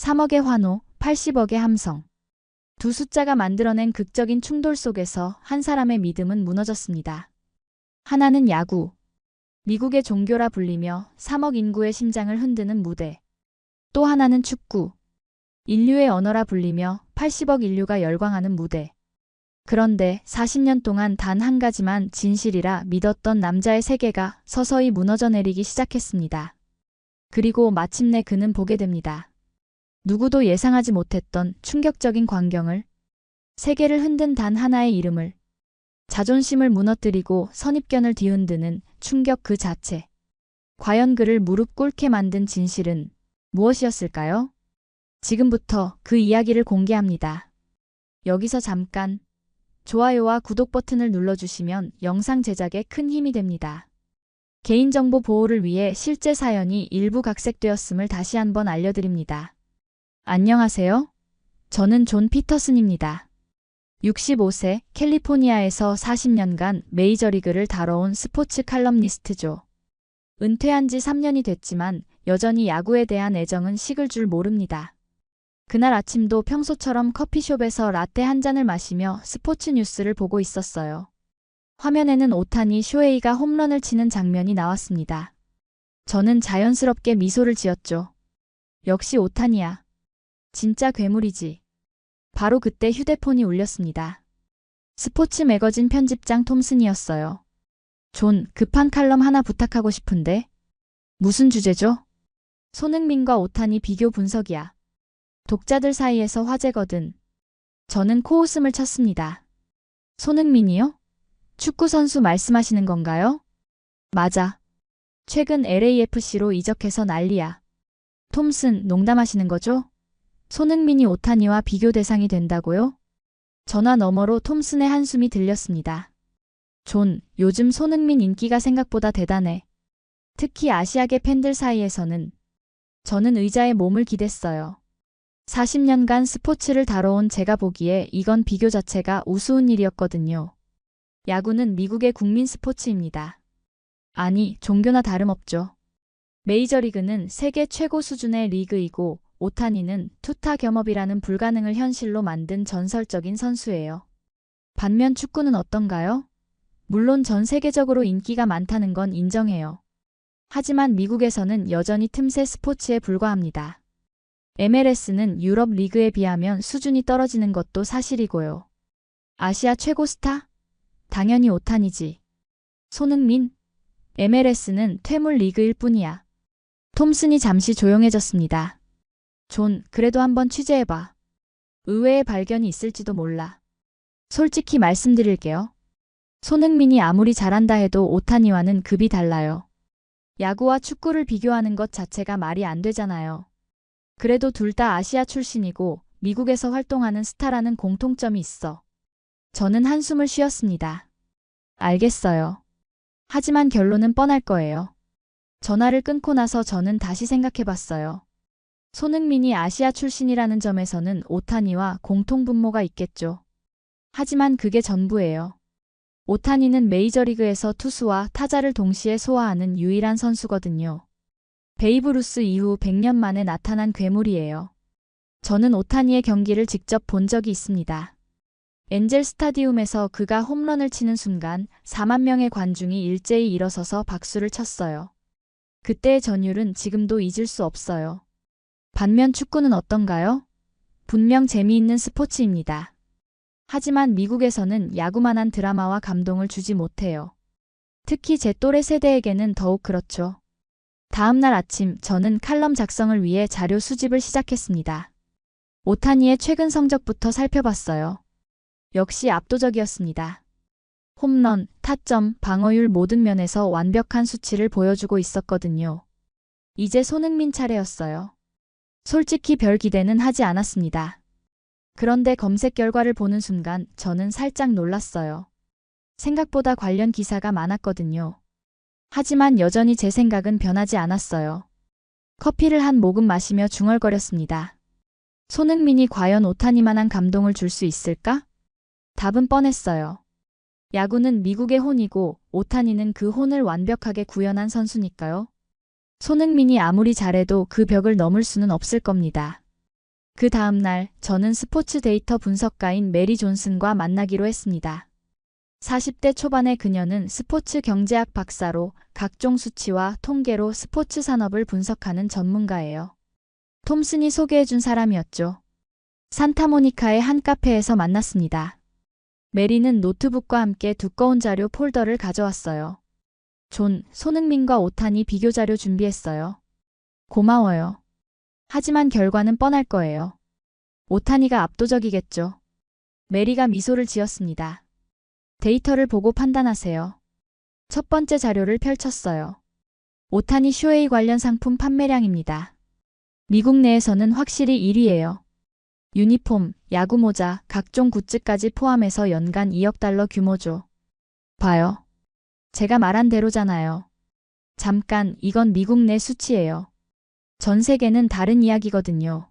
3억의 환호, 80억의 함성. 두 숫자가 만들어낸 극적인 충돌 속에서 한 사람의 믿음은 무너졌습니다. 하나는 야구. 미국의 종교라 불리며 3억 인구의 심장을 흔드는 무대. 또 하나는 축구. 인류의 언어라 불리며 80억 인류가 열광하는 무대. 그런데 40년 동안 단 한 가지만 진실이라 믿었던 남자의 세계가 서서히 무너져 내리기 시작했습니다. 그리고 마침내 그는 보게 됩니다. 누구도 예상하지 못했던 충격적인 광경을, 세계를 흔든 단 하나의 이름을, 자존심을 무너뜨리고 선입견을 뒤흔드는 충격 그 자체. 과연 그를 무릎 꿇게 만든 진실은 무엇이었을까요? 지금부터 그 이야기를 공개합니다. 여기서 잠깐 좋아요와 구독 버튼을 눌러주시면 영상 제작에 큰 힘이 됩니다. 개인정보 보호를 위해 실제 사연이 일부 각색되었음을 다시 한번 알려드립니다. 안녕하세요. 저는 존 피터슨입니다. 65세 캘리포니아에서 40년간 메이저리그를 다뤄온 스포츠 칼럼니스트죠. 은퇴한 지 3년이 됐지만 여전히 야구에 대한 애정은 식을 줄 모릅니다. 그날 아침도 평소처럼 커피숍에서 라떼 한 잔을 마시며 스포츠 뉴스를 보고 있었어요. 화면에는 오타니 쇼헤이가 홈런을 치는 장면이 나왔습니다. 저는 자연스럽게 미소를 지었죠. 역시 오타니야. 진짜 괴물이지. 바로 그때 휴대폰이 울렸습니다. 스포츠 매거진 편집장 톰슨이었어요. 존, 급한 칼럼 하나 부탁하고 싶은데. 무슨 주제죠? 손흥민과 오타니 비교 분석이야. 독자들 사이에서 화제거든. 저는 코웃음을 쳤습니다. 손흥민이요? 축구선수 말씀하시는 건가요? 맞아. 최근 LAFC로 이적해서 난리야. 톰슨, 농담하시는 거죠? 손흥민이 오타니와 비교 대상이 된다고요? 전화 너머로 톰슨의 한숨이 들렸습니다. 존, 요즘 손흥민 인기가 생각보다 대단해. 특히 아시아계 팬들 사이에서는. 저는 의자에 몸을 기댔어요. 40년간 스포츠를 다뤄온 제가 보기에 이건 비교 자체가 우스운 일이었거든요. 야구는 미국의 국민 스포츠입니다. 아니, 종교나 다름없죠. 메이저리그는 세계 최고 수준의 리그이고 오타니는 투타 겸업이라는 불가능을 현실로 만든 전설적인 선수예요. 반면 축구는 어떤가요? 물론 전 세계적으로 인기가 많다는 건 인정해요. 하지만 미국에서는 여전히 틈새 스포츠에 불과합니다. MLS는 유럽 리그에 비하면 수준이 떨어지는 것도 사실이고요. 아시아 최고 스타? 당연히 오타니지. 손흥민? MLS는 퇴물 리그일 뿐이야. 톰슨이 잠시 조용해졌습니다. 존, 그래도 한번 취재해봐. 의외의 발견이 있을지도 몰라. 솔직히 말씀드릴게요. 손흥민이 아무리 잘한다 해도 오타니와는 급이 달라요. 야구와 축구를 비교하는 것 자체가 말이 안 되잖아요. 그래도 둘 다 아시아 출신이고 미국에서 활동하는 스타라는 공통점이 있어. 저는 한숨을 쉬었습니다. 알겠어요. 하지만 결론은 뻔할 거예요. 전화를 끊고 나서 저는 다시 생각해봤어요. 손흥민이 아시아 출신이라는 점에서는 오타니와 공통분모가 있겠죠. 하지만 그게 전부예요. 오타니는 메이저리그에서 투수와 타자를 동시에 소화하는 유일한 선수거든요. 베이브 루스 이후 100년 만에 나타난 괴물이에요. 저는 오타니의 경기를 직접 본 적이 있습니다. 엔젤 스타디움에서 그가 홈런을 치는 순간 4만 명의 관중이 일제히 일어서서 박수를 쳤어요. 그때의 전율은 지금도 잊을 수 없어요. 반면 축구는 어떤가요? 분명 재미있는 스포츠입니다. 하지만 미국에서는 야구만한 드라마와 감동을 주지 못해요. 특히 제 또래 세대에게는 더욱 그렇죠. 다음 날 아침 저는 칼럼 작성을 위해 자료 수집을 시작했습니다. 오타니의 최근 성적부터 살펴봤어요. 역시 압도적이었습니다. 홈런, 타점, 방어율 모든 면에서 완벽한 수치를 보여주고 있었거든요. 이제 손흥민 차례였어요. 솔직히 별 기대는 하지 않았습니다. 그런데 검색 결과를 보는 순간 저는 살짝 놀랐어요. 생각보다 관련 기사가 많았거든요. 하지만 여전히 제 생각은 변하지 않았어요. 커피를 한 모금 마시며 중얼거렸습니다. 손흥민이 과연 오타니만한 감동을 줄 수 있을까? 답은 뻔했어요. 야구는 미국의 혼이고 오타니는 그 혼을 완벽하게 구현한 선수니까요. 손흥민이 아무리 잘해도 그 벽을 넘을 수는 없을 겁니다. 그 다음 날 저는 스포츠 데이터 분석가인 메리 존슨과 만나기로 했습니다. 40대 초반의 그녀는 스포츠 경제학 박사로 각종 수치와 통계로 스포츠 산업을 분석하는 전문가예요. 톰슨이 소개해준 사람이었죠. 산타모니카의 한 카페에서 만났습니다. 메리는 노트북과 함께 두꺼운 자료 폴더를 가져왔어요. 존, 손흥민과 오타니 비교 자료 준비했어요. 고마워요. 하지만 결과는 뻔할 거예요. 오타니가 압도적이겠죠. 메리가 미소를 지었습니다. 데이터를 보고 판단하세요. 첫 번째 자료를 펼쳤어요. 오타니 쇼헤이 관련 상품 판매량입니다. 미국 내에서는 확실히 1위예요. 유니폼, 야구모자, 각종 굿즈까지 포함해서 연간 2억 달러 규모죠. 봐요. 제가 말한 대로잖아요. 잠깐, 이건 미국 내 수치예요. 전 세계는 다른 이야기거든요.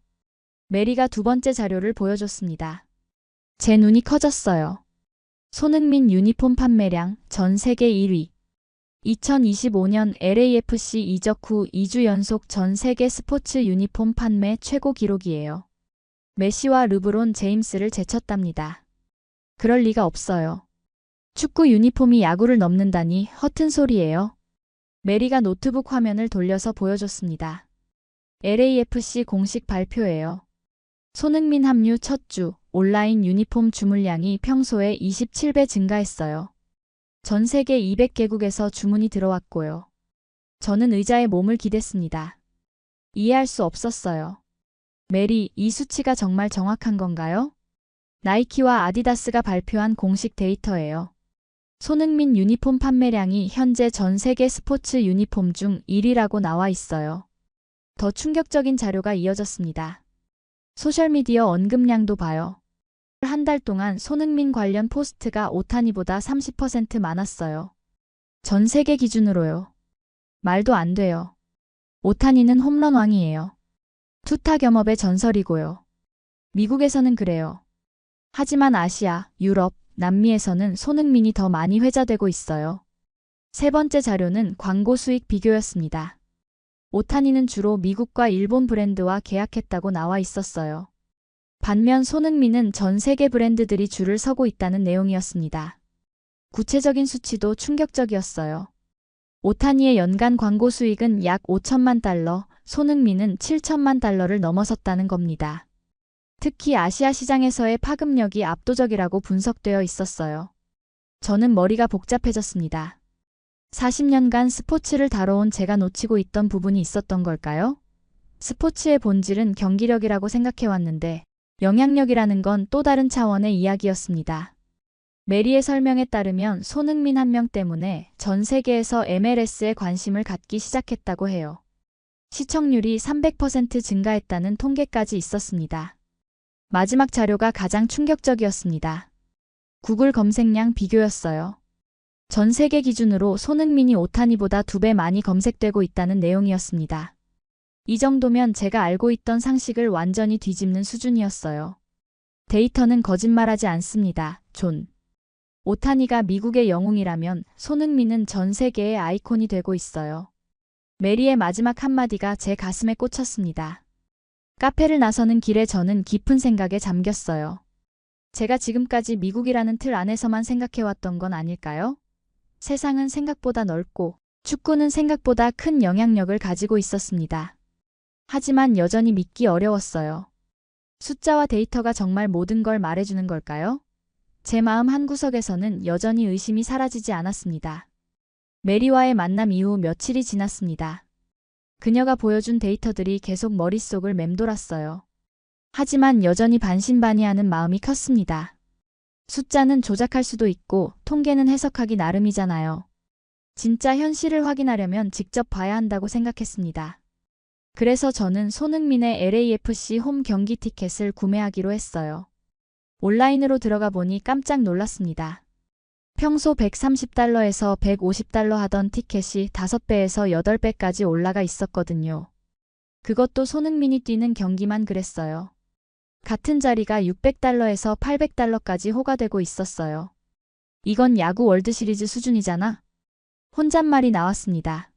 메리가 두 번째 자료를 보여줬습니다. 제 눈이 커졌어요. 손흥민 유니폼 판매량 전 세계 1위. 2025년 LAFC 이적 후 2주 연속 전 세계 스포츠 유니폼 판매 최고 기록이에요. 메시와 르브론 제임스를 제쳤답니다. 그럴 리가 없어요. 축구 유니폼이 야구를 넘는다니 허튼 소리예요. 메리가 노트북 화면을 돌려서 보여줬습니다. LAFC 공식 발표예요. 손흥민 합류 첫 주 온라인 유니폼 주문량이 평소에 27배 증가했어요. 전 세계 200개국에서 주문이 들어왔고요. 저는 의자에 몸을 기댔습니다. 이해할 수 없었어요. 메리, 이 수치가 정말 정확한 건가요? 나이키와 아디다스가 발표한 공식 데이터예요. 손흥민 유니폼 판매량이 현재 전 세계 스포츠 유니폼 중 1위라고 나와 있어요. 더 충격적인 자료가 이어졌습니다. 소셜미디어 언급량도 봐요. 한 달 동안 손흥민 관련 포스트가 오타니보다 30% 많았어요. 전 세계 기준으로요. 말도 안 돼요. 오타니는 홈런 왕이에요. 투타 겸업의 전설이고요. 미국에서는 그래요. 하지만 아시아, 유럽, 남미에서는 손흥민이 더 많이 회자되고 있어요. 세 번째 자료는 광고 수익 비교였습니다. 오타니는 주로 미국과 일본 브랜드와 계약했다고 나와 있었어요. 반면 손흥민은 전 세계 브랜드들이 줄을 서고 있다는 내용이었습니다. 구체적인 수치도 충격적이었어요. 오타니의 연간 광고 수익은 약 5천만 달러, 손흥민은 7천만 달러를 넘어섰다는 겁니다. 특히 아시아 시장에서의 파급력이 압도적이라고 분석되어 있었어요. 저는 머리가 복잡해졌습니다. 40년간 스포츠를 다뤄온 제가 놓치고 있던 부분이 있었던 걸까요? 스포츠의 본질은 경기력이라고 생각해왔는데 영향력이라는 건 또 다른 차원의 이야기였습니다. 메리의 설명에 따르면 손흥민 한 명 때문에 전 세계에서 MLS에 관심을 갖기 시작했다고 해요. 시청률이 300% 증가했다는 통계까지 있었습니다. 마지막 자료가 가장 충격적이었습니다. 구글 검색량 비교였어요. 전 세계 기준으로 손흥민이 오타니보다 2배 많이 검색되고 있다는 내용이었습니다. 이 정도면 제가 알고 있던 상식을 완전히 뒤집는 수준이었어요. 데이터는 거짓말하지 않습니다. 존. 오타니가 미국의 영웅이라면 손흥민은 전 세계의 아이콘이 되고 있어요. 메리의 마지막 한마디가 제 가슴에 꽂혔습니다. 카페를 나서는 길에 저는 깊은 생각에 잠겼어요. 제가 지금까지 미국이라는 틀 안에서만 생각해왔던 건 아닐까요? 세상은 생각보다 넓고 축구는 생각보다 큰 영향력을 가지고 있었습니다. 하지만 여전히 믿기 어려웠어요. 숫자와 데이터가 정말 모든 걸 말해주는 걸까요? 제 마음 한구석에서는 여전히 의심이 사라지지 않았습니다. 메리와의 만남 이후 며칠이 지났습니다. 그녀가 보여준 데이터들이 계속 머릿속을 맴돌았어요. 하지만 여전히 반신반의하는 마음이 컸습니다. 숫자는 조작할 수도 있고 통계는 해석하기 나름이잖아요. 진짜 현실을 확인하려면 직접 봐야 한다고 생각했습니다. 그래서 저는 손흥민의 LAFC 홈 경기 티켓을 구매하기로 했어요. 온라인으로 들어가 보니 깜짝 놀랐습니다. 평소 130달러에서 150달러 하던 티켓이 5배에서 8배까지 올라가 있었거든요. 그것도 손흥민이 뛰는 경기만 그랬어요. 같은 자리가 600달러에서 800달러까지 호가되고 있었어요. 이건 야구 월드시리즈 수준이잖아? 혼잣말이 나왔습니다.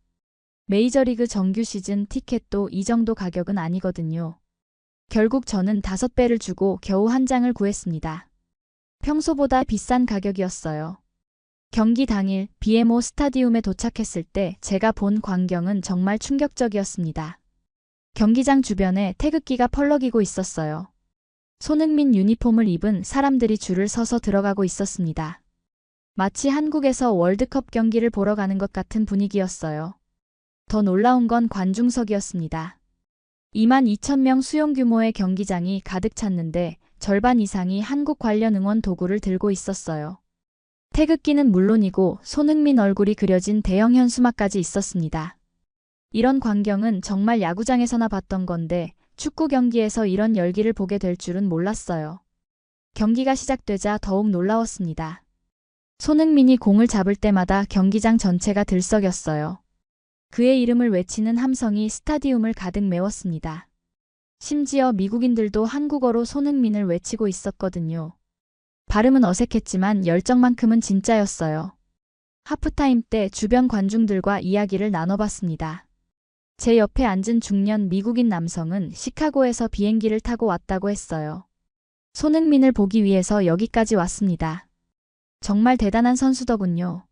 메이저리그 정규 시즌 티켓도 이 정도 가격은 아니거든요. 결국 저는 5배를 주고 겨우 한 장을 구했습니다. 평소보다 비싼 가격이었어요. 경기 당일 BMO 스타디움에 도착했을 때 제가 본 광경은 정말 충격적이었습니다. 경기장 주변에 태극기가 펄럭이고 있었어요. 손흥민 유니폼을 입은 사람들이 줄을 서서 들어가고 있었습니다. 마치 한국에서 월드컵 경기를 보러 가는 것 같은 분위기였어요. 더 놀라운 건 관중석이었습니다. 22,000명 수용 규모의 경기장이 가득 찼는데 절반 이상이 한국 관련 응원 도구를 들고 있었어요. 태극기는 물론이고 손흥민 얼굴이 그려진 대형 현수막까지 있었습니다. 이런 광경은 정말 야구장에서나 봤던 건데 축구 경기에서 이런 열기를 보게 될 줄은 몰랐어요. 경기가 시작되자 더욱 놀라웠습니다. 손흥민이 공을 잡을 때마다 경기장 전체가 들썩였어요. 그의 이름을 외치는 함성이 스타디움을 가득 메웠습니다. 심지어 미국인들도 한국어로 손흥민을 외치고 있었거든요. 발음은 어색했지만 열정만큼은 진짜였어요. 하프타임 때 주변 관중들과 이야기를 나눠봤습니다. 제 옆에 앉은 중년 미국인 남성은 시카고에서 비행기를 타고 왔다고 했어요. 손흥민을 보기 위해서 여기까지 왔습니다. 정말 대단한 선수더군요.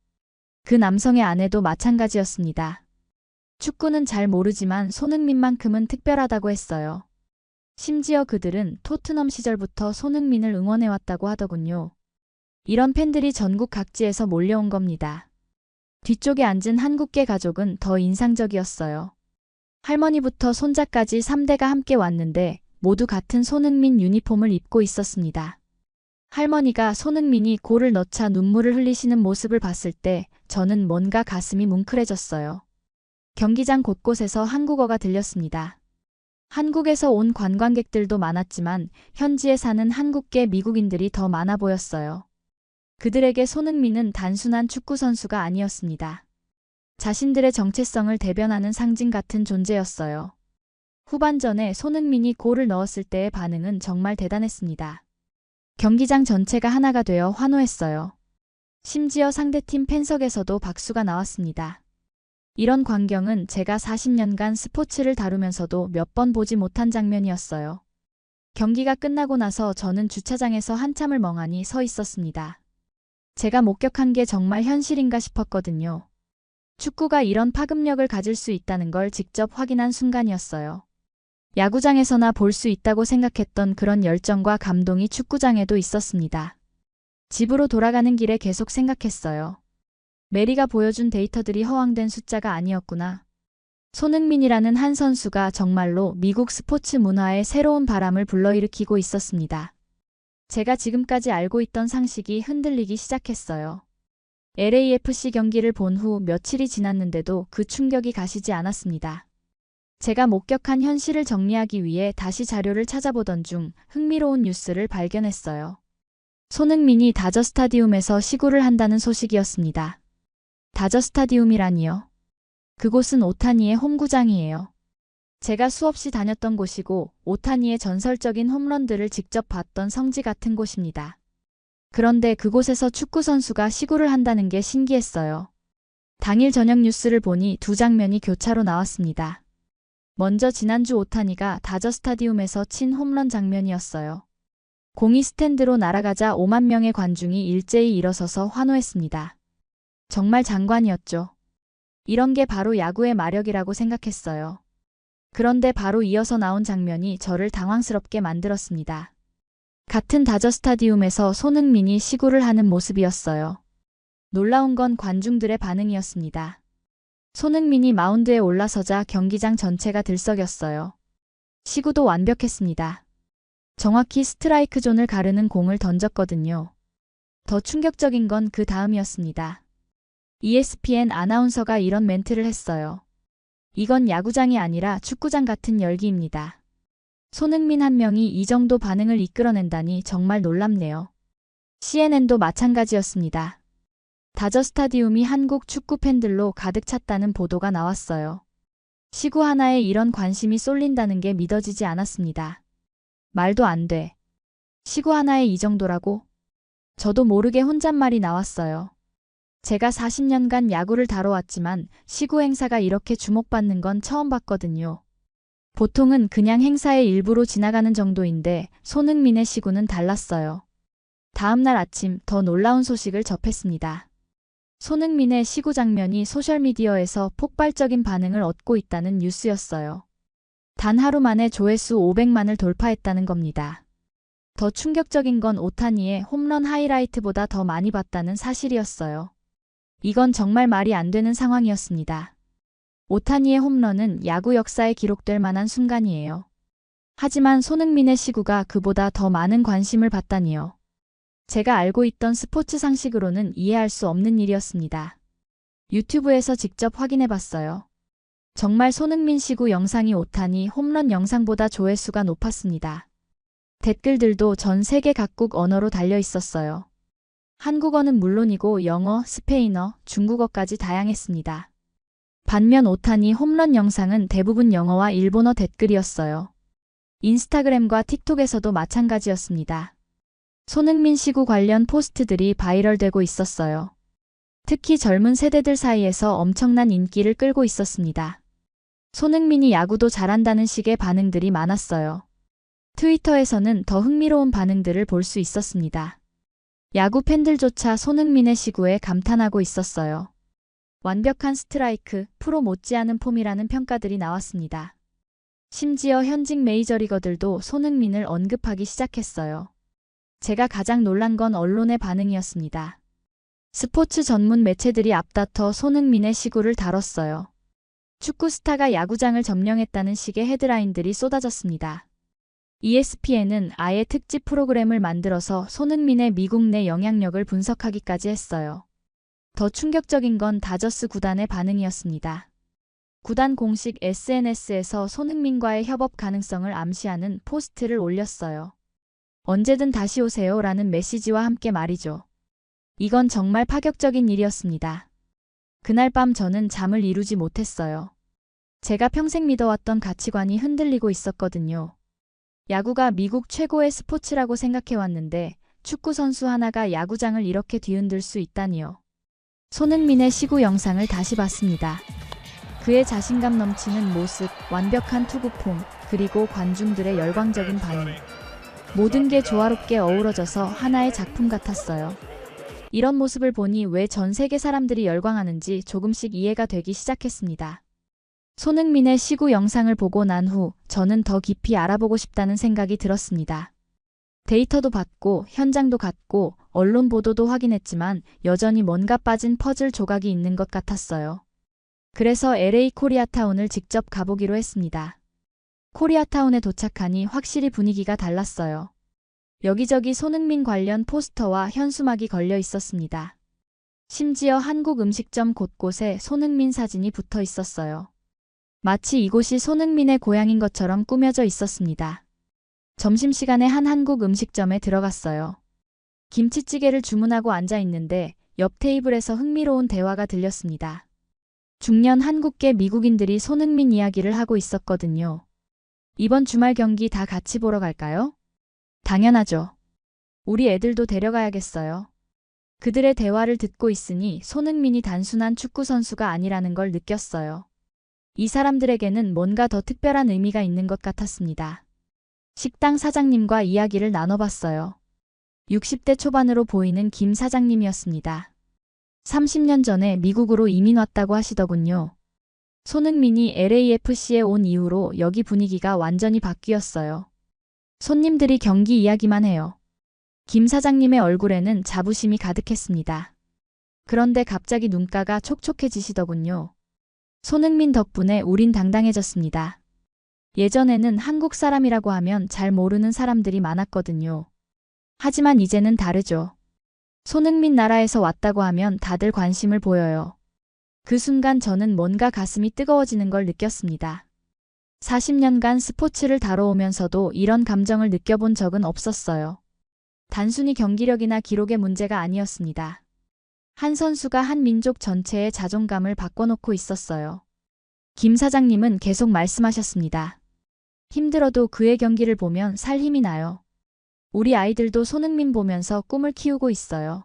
그 남성의 아내도 마찬가지였습니다. 축구는 잘 모르지만 손흥민만큼은 특별하다고 했어요. 심지어 그들은 토트넘 시절부터 손흥민을 응원해왔다고 하더군요. 이런 팬들이 전국 각지에서 몰려온 겁니다. 뒤쪽에 앉은 한국계 가족은 더 인상적이었어요. 할머니부터 손자까지 3대가 함께 왔는데 모두 같은 손흥민 유니폼을 입고 있었습니다. 할머니가 손흥민이 골을 넣자 눈물을 흘리시는 모습을 봤을 때 저는 뭔가 가슴이 뭉클해졌어요. 경기장 곳곳에서 한국어가 들렸습니다. 한국에서 온 관광객들도 많았지만 현지에 사는 한국계 미국인들이 더 많아 보였어요. 그들에게 손흥민은 단순한 축구 선수가 아니었습니다. 자신들의 정체성을 대변하는 상징 같은 존재였어요. 후반전에 손흥민이 골을 넣었을 때의 반응은 정말 대단했습니다. 경기장 전체가 하나가 되어 환호했어요. 심지어 상대팀 팬석에서도 박수가 나왔습니다. 이런 광경은 제가 40년간 스포츠를 다루면서도 몇 번 보지 못한 장면이었어요. 경기가 끝나고 나서 저는 주차장에서 한참을 멍하니 서 있었습니다. 제가 목격한 게 정말 현실인가 싶었거든요. 축구가 이런 파급력을 가질 수 있다는 걸 직접 확인한 순간이었어요. 야구장에서나 볼 수 있다고 생각했던 그런 열정과 감동이 축구장에도 있었습니다. 집으로 돌아가는 길에 계속 생각했어요. 메리가 보여준 데이터들이 허황된 숫자가 아니었구나. 손흥민이라는 한 선수가 정말로 미국 스포츠 문화에 새로운 바람을 불러일으키고 있었습니다. 제가 지금까지 알고 있던 상식이 흔들리기 시작했어요. LAFC 경기를 본 후 며칠이 지났는데도 그 충격이 가시지 않았습니다. 제가 목격한 현실을 정리하기 위해 다시 자료를 찾아보던 중 흥미로운 뉴스를 발견했어요. 손흥민이 다저 스타디움에서 시구를 한다는 소식이었습니다. 다저 스타디움이라니요. 그곳은 오타니의 홈구장이에요. 제가 수없이 다녔던 곳이고 오타니의 전설적인 홈런들을 직접 봤던 성지 같은 곳입니다. 그런데 그곳에서 축구 선수가 시구를 한다는 게 신기했어요. 당일 저녁 뉴스를 보니 두 장면이 교차로 나왔습니다. 먼저 지난주 오타니가 다저 스타디움에서 친 홈런 장면이었어요. 공이 스탠드로 날아가자 5만 명의 관중이 일제히 일어서서 환호했습니다. 정말 장관이었죠. 이런 게 바로 야구의 마력이라고 생각했어요. 그런데 바로 이어서 나온 장면이 저를 당황스럽게 만들었습니다. 같은 다저 스타디움에서 손흥민이 시구를 하는 모습이었어요. 놀라운 건 관중들의 반응이었습니다. 손흥민이 마운드에 올라서자 경기장 전체가 들썩였어요. 시구도 완벽했습니다. 정확히 스트라이크 존을 가르는 공을 던졌거든요. 더 충격적인 건 그 다음이었습니다. ESPN 아나운서가 이런 멘트를 했어요. 이건 야구장이 아니라 축구장 같은 열기입니다. 손흥민 한 명이 이 정도 반응을 이끌어낸다니 정말 놀랍네요. CNN도 마찬가지였습니다. 다저 스타디움이 한국 축구 팬들로 가득 찼다는 보도가 나왔어요. 시구 하나에 이런 관심이 쏠린다는 게 믿어지지 않았습니다. 말도 안 돼. 시구 하나에 이 정도라고? 저도 모르게 혼잣말이 나왔어요. 제가 40년간 야구를 다뤄왔지만 시구 행사가 이렇게 주목받는 건 처음 봤거든요. 보통은 그냥 행사의 일부로 지나가는 정도인데 손흥민의 시구는 달랐어요. 다음 날 아침 더 놀라운 소식을 접했습니다. 손흥민의 시구 장면이 소셜미디어에서 폭발적인 반응을 얻고 있다는 뉴스였어요. 단 하루 만에 조회수 500만을 돌파했다는 겁니다. 더 충격적인 건 오타니의 홈런 하이라이트보다 더 많이 봤다는 사실이었어요. 이건 정말 말이 안 되는 상황이었습니다. 오타니의 홈런은 야구 역사에 기록될 만한 순간이에요. 하지만 손흥민의 시구가 그보다 더 많은 관심을 받다니요. 제가 알고 있던 스포츠 상식으로는 이해할 수 없는 일이었습니다. 유튜브에서 직접 확인해봤어요. 정말 손흥민 시구 영상이 오타니 홈런 영상보다 조회수가 높았습니다. 댓글들도 전 세계 각국 언어로 달려 있었어요. 한국어는 물론이고 영어, 스페인어, 중국어까지 다양했습니다. 반면 오타니 홈런 영상은 대부분 영어와 일본어 댓글이었어요. 인스타그램과 틱톡에서도 마찬가지였습니다. 손흥민 시구 관련 포스트들이 바이럴되고 있었어요. 특히 젊은 세대들 사이에서 엄청난 인기를 끌고 있었습니다. 손흥민이 야구도 잘한다는 식의 반응들이 많았어요. 트위터에서는 더 흥미로운 반응들을 볼 수 있었습니다. 야구 팬들조차 손흥민의 시구에 감탄하고 있었어요. 완벽한 스트라이크, 프로 못지않은 폼이라는 평가들이 나왔습니다. 심지어 현직 메이저리거들도 손흥민을 언급하기 시작했어요. 제가 가장 놀란 건 언론의 반응이었습니다. 스포츠 전문 매체들이 앞다퉈 손흥민의 시구를 다뤘어요. 축구 스타가 야구장을 점령했다는 식의 헤드라인들이 쏟아졌습니다. ESPN은 아예 특집 프로그램을 만들어서 손흥민의 미국 내 영향력을 분석하기까지 했어요. 더 충격적인 건 다저스 구단의 반응이었습니다. 구단 공식 SNS에서 손흥민과의 협업 가능성을 암시하는 포스트를 올렸어요. 언제든 다시 오세요 라는 메시지와 함께 말이죠. 이건 정말 파격적인 일이었습니다. 그날 밤 저는 잠을 이루지 못했어요. 제가 평생 믿어왔던 가치관이 흔들리고 있었거든요. 야구가 미국 최고의 스포츠라고 생각해왔는데 축구 선수 하나가 야구장을 이렇게 뒤흔들 수 있다니요. 손흥민의 시구 영상을 다시 봤습니다. 그의 자신감 넘치는 모습, 완벽한 투구 폼, 그리고 관중들의 열광적인 반응. 모든 게 조화롭게 어우러져서 하나의 작품 같았어요. 이런 모습을 보니 왜 전 세계 사람들이 열광하는지 조금씩 이해가 되기 시작했습니다. 손흥민의 시구 영상을 보고 난 후 저는 더 깊이 알아보고 싶다는 생각이 들었습니다. 데이터도 받고 현장도 갔고 언론 보도도 확인했지만 여전히 뭔가 빠진 퍼즐 조각이 있는 것 같았어요. 그래서 LA 코리아타운을 직접 가보기로 했습니다. 코리아타운에 도착하니 확실히 분위기가 달랐어요. 여기저기 손흥민 관련 포스터와 현수막이 걸려 있었습니다. 심지어 한국 음식점 곳곳에 손흥민 사진이 붙어 있었어요. 마치 이곳이 손흥민의 고향인 것처럼 꾸며져 있었습니다. 점심시간에 한 한국 음식점에 들어갔어요. 김치찌개를 주문하고 앉아 있는데 옆 테이블에서 흥미로운 대화가 들렸습니다. 중년 한국계 미국인들이 손흥민 이야기를 하고 있었거든요. 이번 주말 경기 다 같이 보러 갈까요? 당연하죠. 우리 애들도 데려가야겠어요. 그들의 대화를 듣고 있으니 손흥민이 단순한 축구 선수가 아니라는 걸 느꼈어요. 이 사람들에게는 뭔가 더 특별한 의미가 있는 것 같았습니다. 식당 사장님과 이야기를 나눠봤어요. 60대 초반으로 보이는 김 사장님이었습니다. 30년 전에 미국으로 이민 왔다고 하시더군요. 손흥민이 LAFC에 온 이후로 여기 분위기가 완전히 바뀌었어요. 손님들이 경기 이야기만 해요. 김 사장님의 얼굴에는 자부심이 가득했습니다. 그런데 갑자기 눈가가 촉촉해지시더군요. 손흥민 덕분에 우린 당당해졌습니다. 예전에는 한국 사람이라고 하면 잘 모르는 사람들이 많았거든요. 하지만 이제는 다르죠. 손흥민 나라에서 왔다고 하면 다들 관심을 보여요. 그 순간 저는 뭔가 가슴이 뜨거워지는 걸 느꼈습니다. 40년간 스포츠를 다뤄오면서도 이런 감정을 느껴본 적은 없었어요. 단순히 경기력이나 기록의 문제가 아니었습니다. 한 선수가 한 민족 전체의 자존감을 바꿔놓고 있었어요. 김 사장님은 계속 말씀하셨습니다. 힘들어도 그의 경기를 보면 살 힘이 나요. 우리 아이들도 손흥민 보면서 꿈을 키우고 있어요.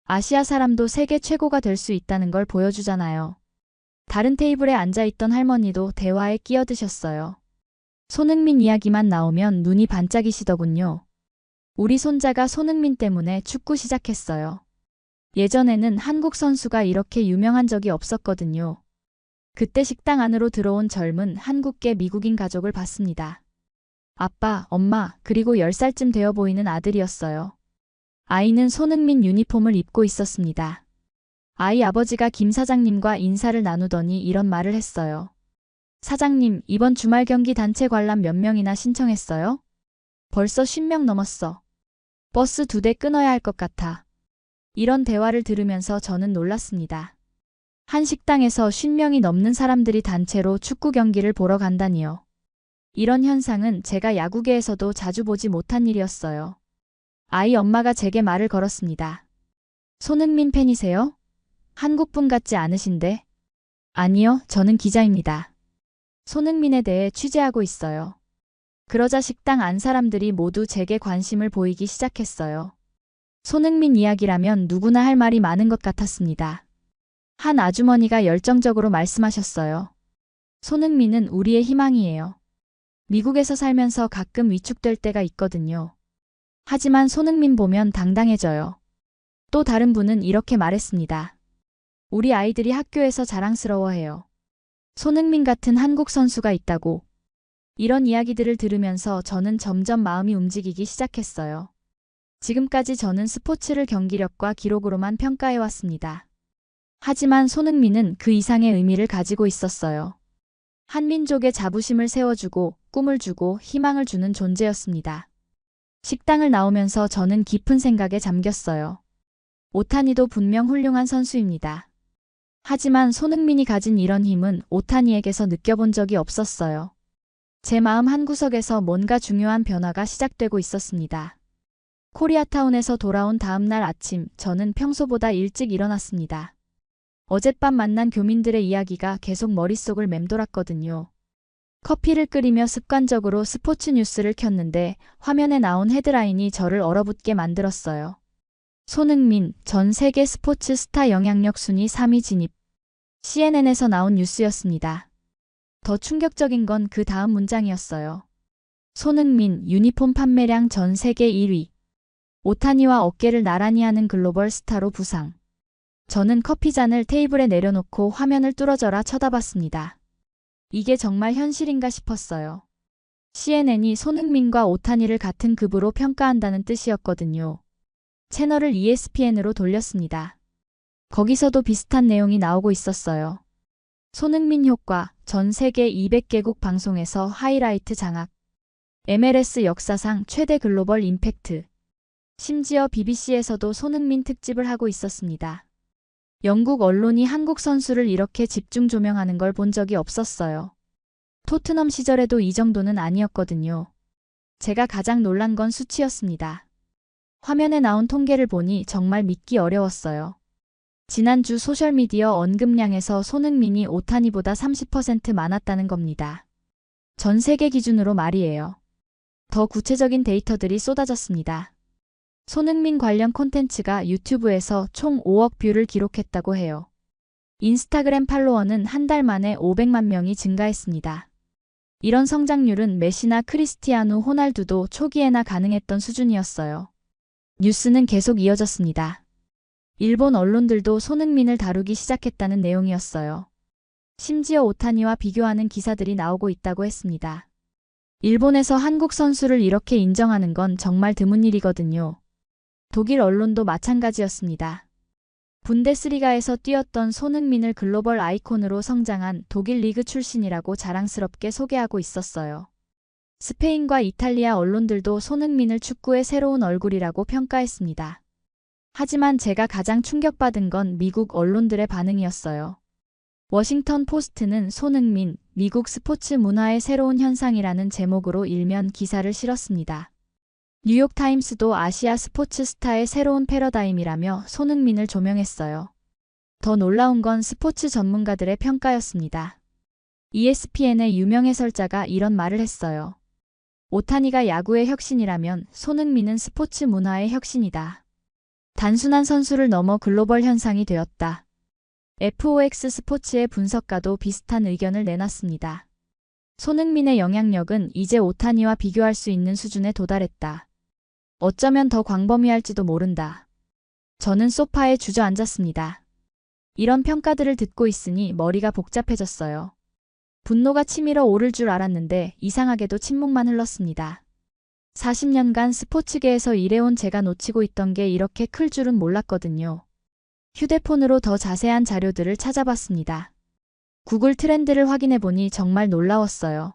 아시아 사람도 세계 최고가 될 수 있다는 걸 보여주잖아요. 다른 테이블에 앉아있던 할머니도 대화에 끼어드셨어요. 손흥민 이야기만 나오면 눈이 반짝이시더군요. 우리 손자가 손흥민 때문에 축구 시작했어요. 예전에는 한국 선수가 이렇게 유명한 적이 없었거든요. 그때 식당 안으로 들어온 젊은 한국계 미국인 가족을 봤습니다. 아빠, 엄마, 그리고 10살쯤 되어 보이는 아들이었어요. 아이는 손흥민 유니폼을 입고 있었습니다. 아이 아버지가 김 사장님과 인사를 나누더니 이런 말을 했어요. 사장님, 이번 주말 경기 단체 관람 몇 명이나 신청했어요? 벌써 50명 넘었어. 버스 2대 끊어야 할 것 같아. 이런 대화를 들으면서 저는 놀랐습니다. 한 식당에서 50명이 넘는 사람들이 단체로 축구 경기를 보러 간다니요. 이런 현상은 제가 야구계에서도 자주 보지 못한 일이었어요. 아이 엄마가 제게 말을 걸었습니다. 손흥민 팬이세요? 한국분 같지 않으신데? 아니요, 저는 기자입니다. 손흥민에 대해 취재하고 있어요. 그러자 식당 안 사람들이 모두 제게 관심을 보이기 시작했어요. 손흥민 이야기라면 누구나 할 말이 많은 것 같았습니다. 한 아주머니가 열정적으로 말씀하셨어요. 손흥민은 우리의 희망이에요. 미국에서 살면서 가끔 위축될 때가 있거든요. 하지만 손흥민 보면 당당해져요. 또 다른 분은 이렇게 말했습니다. 우리 아이들이 학교에서 자랑스러워해요. 손흥민 같은 한국 선수가 있다고. 이런 이야기들을 들으면서 저는 점점 마음이 움직이기 시작했어요. 지금까지 저는 스포츠를 경기력과 기록으로만 평가해왔습니다. 하지만 손흥민은 그 이상의 의미를 가지고 있었어요. 한민족의 자부심을 세워주고 꿈을 주고 희망을 주는 존재였습니다. 식당을 나오면서 저는 깊은 생각에 잠겼어요. 오타니도 분명 훌륭한 선수입니다. 하지만 손흥민이 가진 이런 힘은 오타니에게서 느껴본 적이 없었어요. 제 마음 한구석에서 뭔가 중요한 변화가 시작되고 있었습니다. 코리아타운에서 돌아온 다음 날 아침, 저는 평소보다 일찍 일어났습니다. 어젯밤 만난 교민들의 이야기가 계속 머릿속을 맴돌았거든요. 커피를 끓이며 습관적으로 스포츠 뉴스를 켰는데 화면에 나온 헤드라인이 저를 얼어붙게 만들었어요. 손흥민, 전 세계 스포츠 스타 영향력 순위 3위 진입. CNN에서 나온 뉴스였습니다. 더 충격적인 건 그 다음 문장이었어요. 손흥민, 유니폼 판매량 전 세계 1위. 오타니와 어깨를 나란히 하는 글로벌 스타로 부상. 저는 커피잔을 테이블에 내려놓고 화면을 뚫어져라 쳐다봤습니다. 이게 정말 현실인가 싶었어요. CNN이 손흥민과 오타니를 같은 급으로 평가한다는 뜻이었거든요. 채널을 ESPN으로 돌렸습니다. 거기서도 비슷한 내용이 나오고 있었어요. 손흥민 효과, 전 세계 200개국 방송에서 하이라이트 장악. MLS 역사상 최대 글로벌 임팩트. 심지어 BBC에서도 손흥민 특집을 하고 있었습니다. 영국 언론이 한국 선수를 이렇게 집중 조명하는 걸 본 적이 없었어요. 토트넘 시절에도 이 정도는 아니었거든요. 제가 가장 놀란 건 수치였습니다. 화면에 나온 통계를 보니 정말 믿기 어려웠어요. 지난주 소셜미디어 언급량에서 손흥민이 오타니보다 30% 많았다는 겁니다. 전 세계 기준으로 말이에요. 더 구체적인 데이터들이 쏟아졌습니다. 손흥민 관련 콘텐츠가 유튜브에서 총 5억 뷰를 기록했다고 해요. 인스타그램 팔로워는 한 달 만에 500만 명이 증가했습니다. 이런 성장률은 메시나 크리스티아누 호날두도 초기에나 가능했던 수준이었어요. 뉴스는 계속 이어졌습니다. 일본 언론들도 손흥민을 다루기 시작했다는 내용이었어요. 심지어 오타니와 비교하는 기사들이 나오고 있다고 했습니다. 일본에서 한국 선수를 이렇게 인정하는 건 정말 드문 일이거든요. 독일 언론도 마찬가지였습니다. 분데스리가에서 뛰었던 손흥민을 글로벌 아이콘으로 성장한 독일 리그 출신이라고 자랑스럽게 소개하고 있었어요. 스페인과 이탈리아 언론들도 손흥민을 축구의 새로운 얼굴이라고 평가했습니다. 하지만 제가 가장 충격받은 건 미국 언론들의 반응이었어요. 워싱턴 포스트는 손흥민, 미국 스포츠 문화의 새로운 현상이라는 제목으로 일면 기사를 실었습니다. 뉴욕타임스도 아시아 스포츠 스타의 새로운 패러다임이라며 손흥민을 조명했어요. 더 놀라운 건 스포츠 전문가들의 평가였습니다. ESPN의 유명 해설자가 이런 말을 했어요. 오타니가 야구의 혁신이라면 손흥민은 스포츠 문화의 혁신이다. 단순한 선수를 넘어 글로벌 현상이 되었다. FOX 스포츠의 분석가도 비슷한 의견을 내놨습니다. 손흥민의 영향력은 이제 오타니와 비교할 수 있는 수준에 도달했다. 어쩌면 더 광범위할지도 모른다. 저는 소파에 주저앉았습니다. 이런 평가들을 듣고 있으니 머리가 복잡해졌어요. 분노가 치밀어 오를 줄 알았는데 이상하게도 침묵만 흘렀습니다. 40년간 스포츠계에서 일해온 제가 놓치고 있던 게 이렇게 클 줄은 몰랐거든요. 휴대폰으로 더 자세한 자료들을 찾아봤습니다. 구글 트렌드를 확인해보니 정말 놀라웠어요.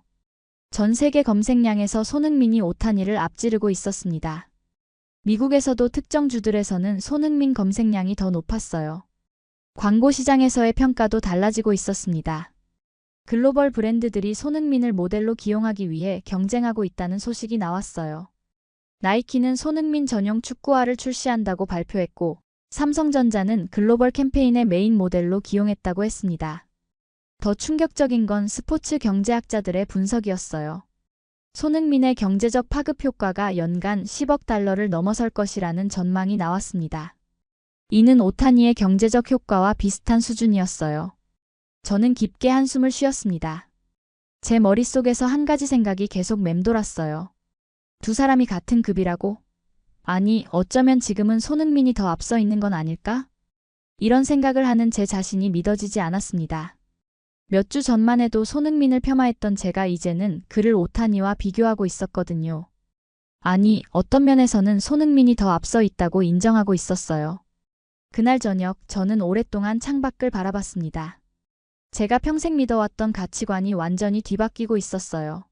전 세계 검색량에서 손흥민이 오타니를 앞지르고 있었습니다. 미국에서도 특정 주들에서는 손흥민 검색량이 더 높았어요. 광고 시장에서의 평가도 달라지고 있었습니다. 글로벌 브랜드들이 손흥민을 모델로 기용하기 위해 경쟁하고 있다는 소식이 나왔어요. 나이키는 손흥민 전용 축구화를 출시한다고 발표했고, 삼성전자는 글로벌 캠페인의 메인 모델로 기용했다고 했습니다. 더 충격적인 건 스포츠 경제학자들의 분석이었어요. 손흥민의 경제적 파급 효과가 연간 10억 달러를 넘어설 것이라는 전망이 나왔습니다. 이는 오타니의 경제적 효과와 비슷한 수준이었어요. 저는 깊게 한숨을 쉬었습니다. 제 머릿속에서 한 가지 생각이 계속 맴돌았어요. 두 사람이 같은 급이라고? 아니, 어쩌면 지금은 손흥민이 더 앞서 있는 건 아닐까? 이런 생각을 하는 제 자신이 믿어지지 않았습니다. 몇 주 전만 해도 손흥민을 폄하했던 제가 이제는 그를 오타니와 비교하고 있었거든요. 아니, 어떤 면에서는 손흥민이 더 앞서 있다고 인정하고 있었어요. 그날 저녁 저는 오랫동안 창밖을 바라봤습니다. 제가 평생 믿어왔던 가치관이 완전히 뒤바뀌고 있었어요.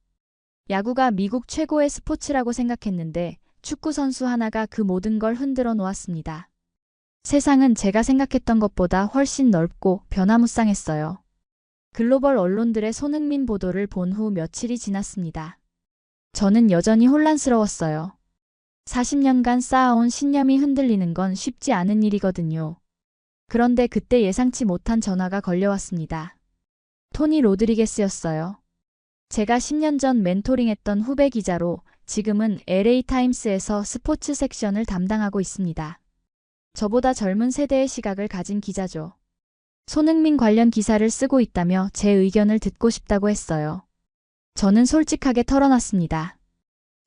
야구가 미국 최고의 스포츠라고 생각했는데 축구 선수 하나가 그 모든 걸 흔들어 놓았습니다. 세상은 제가 생각했던 것보다 훨씬 넓고 변화무쌍했어요. 글로벌 언론들의 손흥민 보도를 본 후 며칠이 지났습니다. 저는 여전히 혼란스러웠어요. 40년간 쌓아온 신념이 흔들리는 건 쉽지 않은 일이거든요. 그런데 그때 예상치 못한 전화가 걸려왔습니다. 토니 로드리게스였어요. 제가 10년 전 멘토링했던 후배 기자로 지금은 LA타임스에서 스포츠 섹션을 담당하고 있습니다. 저보다 젊은 세대의 시각을 가진 기자죠. 손흥민 관련 기사를 쓰고 있다며 제 의견을 듣고 싶다고 했어요. 저는 솔직하게 털어놨습니다.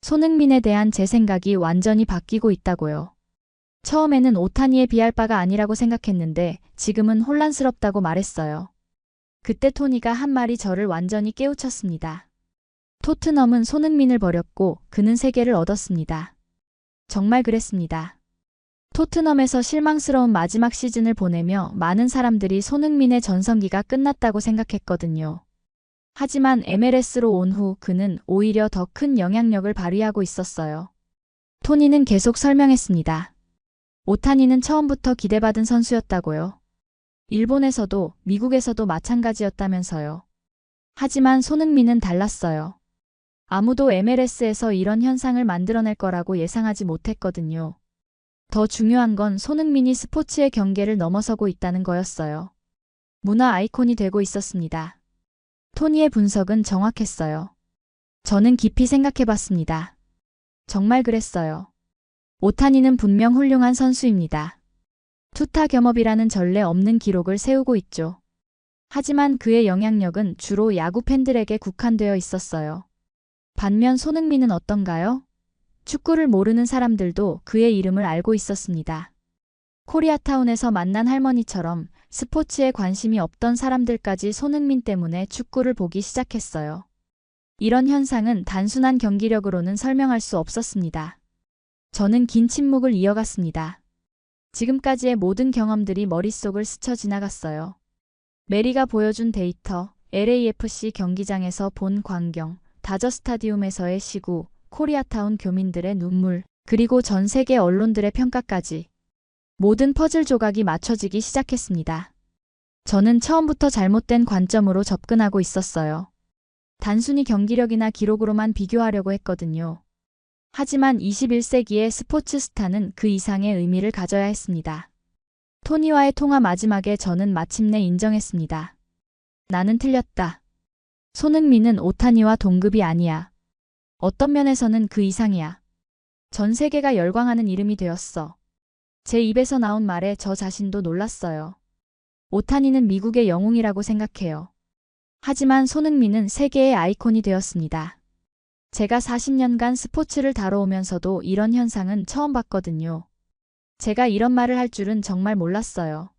손흥민에 대한 제 생각이 완전히 바뀌고 있다고요. 처음에는 오타니에 비할 바가 아니라고 생각했는데 지금은 혼란스럽다고 말했어요. 그때 토니가 한 말이 저를 완전히 깨우쳤습니다. 토트넘은 손흥민을 버렸고 그는 세계를 얻었습니다. 정말 그랬습니다. 토트넘에서 실망스러운 마지막 시즌을 보내며 많은 사람들이 손흥민의 전성기가 끝났다고 생각했거든요. 하지만 MLS로 온 후 그는 오히려 더 큰 영향력을 발휘하고 있었어요. 토니는 계속 설명했습니다. 오타니는 처음부터 기대받은 선수였다고요. 일본에서도 미국에서도 마찬가지였다면서요. 하지만 손흥민은 달랐어요. 아무도 MLS에서 이런 현상을 만들어낼 거라고 예상하지 못했거든요. 더 중요한 건 손흥민이 스포츠의 경계를 넘어서고 있다는 거였어요. 문화 아이콘이 되고 있었습니다. 토니의 분석은 정확했어요. 저는 깊이 생각해봤습니다. 정말 그랬어요. 오타니는 분명 훌륭한 선수입니다. 투타 겸업이라는 전례 없는 기록을 세우고 있죠. 하지만 그의 영향력은 주로 야구 팬들에게 국한되어 있었어요. 반면 손흥민은 어떤가요? 축구를 모르는 사람들도 그의 이름을 알고 있었습니다. 코리아타운에서 만난 할머니처럼 스포츠에 관심이 없던 사람들까지 손흥민 때문에 축구를 보기 시작했어요. 이런 현상은 단순한 경기력으로는 설명할 수 없었습니다. 저는 긴 침묵을 이어갔습니다. 지금까지의 모든 경험들이 머릿속을 스쳐 지나갔어요. 메리가 보여준 데이터, LAFC 경기장에서 본 광경, 다저 스타디움에서의 시구, 코리아타운 교민들의 눈물, 그리고 전 세계 언론들의 평가까지. 모든 퍼즐 조각이 맞춰지기 시작했습니다. 저는 처음부터 잘못된 관점으로 접근하고 있었어요. 단순히 경기력이나 기록으로만 비교하려고 했거든요. 하지만 21세기의 스포츠 스타는 그 이상의 의미를 가져야 했습니다. 토니와의 통화 마지막에 저는 마침내 인정했습니다. 나는 틀렸다. 손흥민은 오타니와 동급이 아니야. 어떤 면에서는 그 이상이야. 전 세계가 열광하는 이름이 되었어. 제 입에서 나온 말에 저 자신도 놀랐어요. 오타니는 미국의 영웅이라고 생각해요. 하지만 손흥민은 세계의 아이콘이 되었습니다. 제가 40년간 스포츠를 다뤄오면서도 이런 현상은 처음 봤거든요. 제가 이런 말을 할 줄은 정말 몰랐어요.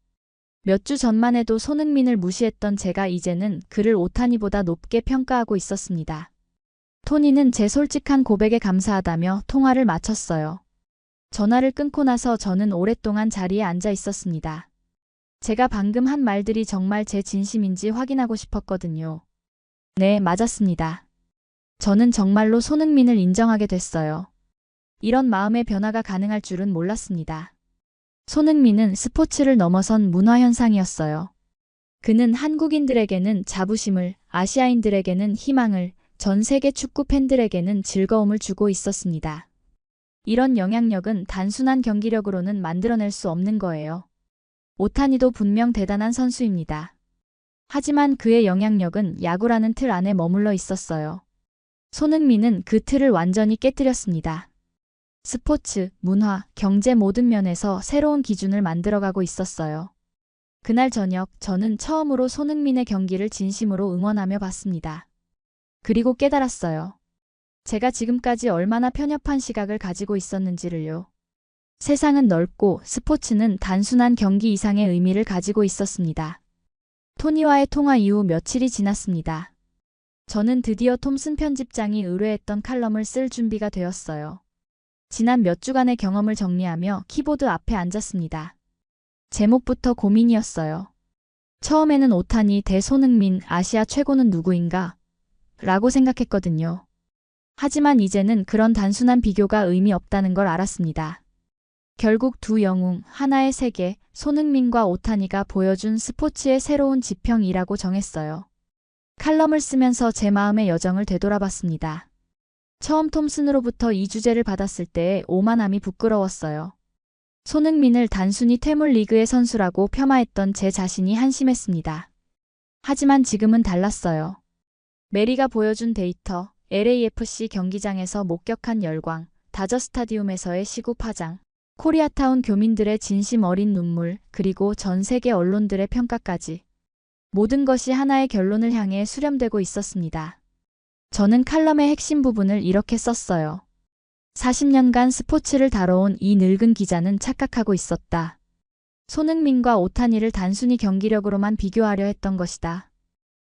몇 주 전만 해도 손흥민을 무시했던 제가 이제는 그를 오타니보다 높게 평가하고 있었습니다. 토니는 제 솔직한 고백에 감사하다며 통화를 마쳤어요. 전화를 끊고 나서 저는 오랫동안 자리에 앉아 있었습니다. 제가 방금 한 말들이 정말 제 진심인지 확인하고 싶었거든요. 네, 맞았습니다. 저는 정말로 손흥민을 인정하게 됐어요. 이런 마음의 변화가 가능할 줄은 몰랐습니다. 손흥민은 스포츠를 넘어선 문화현상이었어요. 그는 한국인들에게는 자부심을, 아시아인들에게는 희망을, 전 세계 축구 팬들에게는 즐거움을 주고 있었습니다. 이런 영향력은 단순한 경기력으로는 만들어낼 수 없는 거예요. 오타니도 분명 대단한 선수입니다. 하지만 그의 영향력은 야구라는 틀 안에 머물러 있었어요. 손흥민은 그 틀을 완전히 깨뜨렸습니다. 스포츠, 문화, 경제 모든 면에서 새로운 기준을 만들어가고 있었어요. 그날 저녁 저는 처음으로 손흥민의 경기를 진심으로 응원하며 봤습니다. 그리고 깨달았어요. 제가 지금까지 얼마나 편협한 시각을 가지고 있었는지를요. 세상은 넓고 스포츠는 단순한 경기 이상의 의미를 가지고 있었습니다. 토니와의 통화 이후 며칠이 지났습니다. 저는 드디어 톰슨 편집장이 의뢰했던 칼럼을 쓸 준비가 되었어요. 지난 몇 주간의 경험을 정리하며 키보드 앞에 앉았습니다. 제목부터 고민이었어요. 처음에는 오타니 대 손흥민, 아시아 최고는 누구인가? 라고 생각했거든요. 하지만 이제는 그런 단순한 비교가 의미 없다는 걸 알았습니다. 결국 두 영웅, 하나의 세계, 손흥민과 오타니가 보여준 스포츠의 새로운 지평이라고 정했어요. 칼럼을 쓰면서 제 마음의 여정을 되돌아봤습니다. 처음 톰슨으로부터 이 주제를 받았을 때의 오만함이 부끄러웠어요. 손흥민을 단순히 퇴물 리그의 선수라고 폄하했던 제 자신이 한심했습니다. 하지만 지금은 달랐어요. 메리가 보여준 데이터, LAFC 경기장에서 목격한 열광, 다저 스타디움에서의 시구 파장, 코리아타운 교민들의 진심 어린 눈물, 그리고 전 세계 언론들의 평가까지. 모든 것이 하나의 결론을 향해 수렴되고 있었습니다. 저는 칼럼의 핵심 부분을 이렇게 썼어요. 40년간 스포츠를 다뤄온 이 늙은 기자는 착각하고 있었다. 손흥민과 오타니를 단순히 경기력으로만 비교하려 했던 것이다.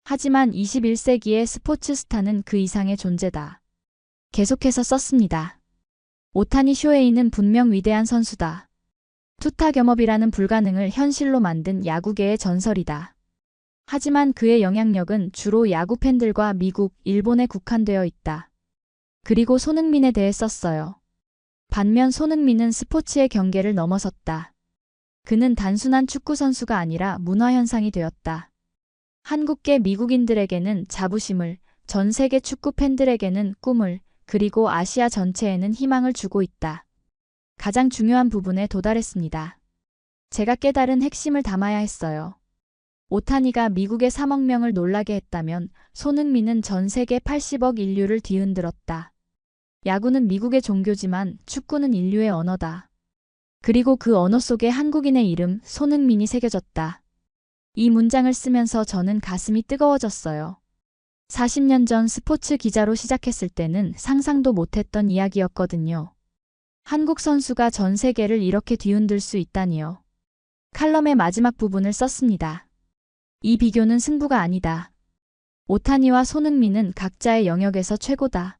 하지만 21세기의 스포츠 스타는 그 이상의 존재다. 계속해서 썼습니다. 오타니 쇼헤이는 분명 위대한 선수다. 투타 겸업이라는 불가능을 현실로 만든 야구계의 전설이다. 하지만 그의 영향력은 주로 야구 팬들과 미국, 일본에 국한되어 있다. 그리고 손흥민에 대해 썼어요. 반면 손흥민은 스포츠의 경계를 넘어섰다. 그는 단순한 축구 선수가 아니라 문화현상이 되었다. 한국계 미국인들에게는 자부심을, 전 세계 축구 팬들에게는 꿈을, 그리고 아시아 전체에는 희망을 주고 있다. 가장 중요한 부분에 도달했습니다. 제가 깨달은 핵심을 담아야 했어요. 오타니가 미국의 3억 명을 놀라게 했다면 손흥민은 전 세계 80억 인류를 뒤흔들었다. 야구는 미국의 종교지만 축구는 인류의 언어다. 그리고 그 언어 속에 한국인의 이름, 손흥민이 새겨졌다. 이 문장을 쓰면서 저는 가슴이 뜨거워졌어요. 40년 전 스포츠 기자로 시작했을 때는 상상도 못했던 이야기였거든요. 한국 선수가 전 세계를 이렇게 뒤흔들 수 있다니요. 칼럼의 마지막 부분을 썼습니다. 이 비교는 승부가 아니다. 오타니와 손흥민은 각자의 영역에서 최고다.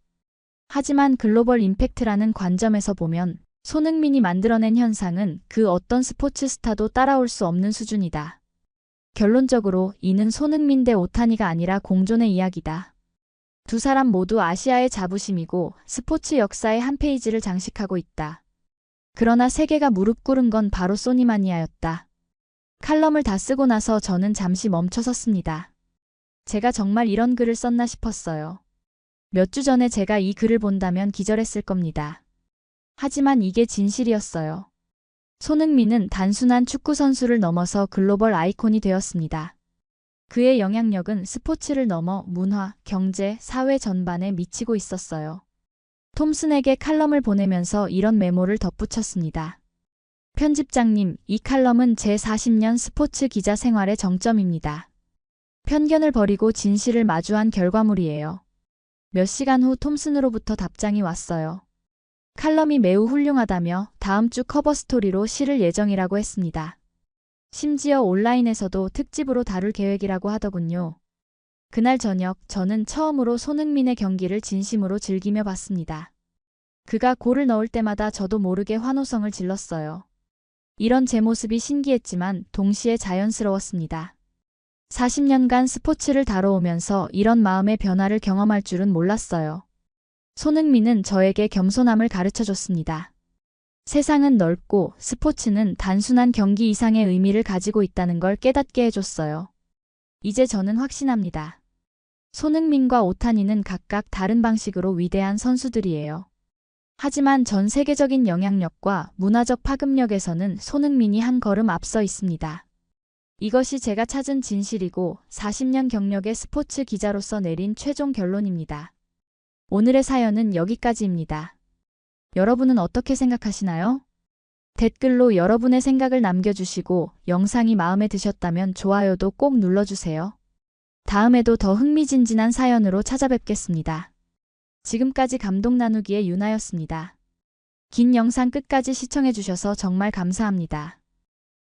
하지만 글로벌 임팩트라는 관점에서 보면 손흥민이 만들어낸 현상은 그 어떤 스포츠 스타도 따라올 수 없는 수준이다. 결론적으로 이는 손흥민 대 오타니가 아니라 공존의 이야기다. 두 사람 모두 아시아의 자부심이고 스포츠 역사의 한 페이지를 장식하고 있다. 그러나 세계가 무릎 꿇은 건 바로 소니마니아였다. 칼럼을 다 쓰고 나서 저는 잠시 멈춰섰습니다. 제가 정말 이런 글을 썼나 싶었어요. 몇 주 전에 제가 이 글을 본다면 기절했을 겁니다. 하지만 이게 진실이었어요. 손흥민은 단순한 축구 선수를 넘어서 글로벌 아이콘이 되었습니다. 그의 영향력은 스포츠를 넘어 문화, 경제, 사회 전반에 미치고 있었어요. 톰슨에게 칼럼을 보내면서 이런 메모를 덧붙였습니다. 편집장님, 이 칼럼은 제 40년 스포츠 기자 생활의 정점입니다. 편견을 버리고 진실을 마주한 결과물이에요. 몇 시간 후 톰슨으로부터 답장이 왔어요. 칼럼이 매우 훌륭하다며 다음 주 커버 스토리로 실을 예정이라고 했습니다. 심지어 온라인에서도 특집으로 다룰 계획이라고 하더군요. 그날 저녁 저는 처음으로 손흥민의 경기를 진심으로 즐기며 봤습니다. 그가 골을 넣을 때마다 저도 모르게 환호성을 질렀어요. 이런 제 모습이 신기했지만 동시에 자연스러웠습니다. 40년간 스포츠를 다뤄오면서 이런 마음의 변화를 경험할 줄은 몰랐어요. 손흥민은 저에게 겸손함을 가르쳐줬습니다. 세상은 넓고 스포츠는 단순한 경기 이상의 의미를 가지고 있다는 걸 깨닫게 해줬어요. 이제 저는 확신합니다. 손흥민과 오타니는 각각 다른 방식으로 위대한 선수들이에요. 하지만 전 세계적인 영향력과 문화적 파급력에서는 손흥민이 한 걸음 앞서 있습니다. 이것이 제가 찾은 진실이고 40년 경력의 스포츠 기자로서 내린 최종 결론입니다. 오늘의 사연은 여기까지입니다. 여러분은 어떻게 생각하시나요? 댓글로 여러분의 생각을 남겨주시고 영상이 마음에 드셨다면 좋아요도 꼭 눌러주세요. 다음에도 더 흥미진진한 사연으로 찾아뵙겠습니다. 지금까지 감동 나누기의 유나였습니다. 긴 영상 끝까지 시청해주셔서 정말 감사합니다.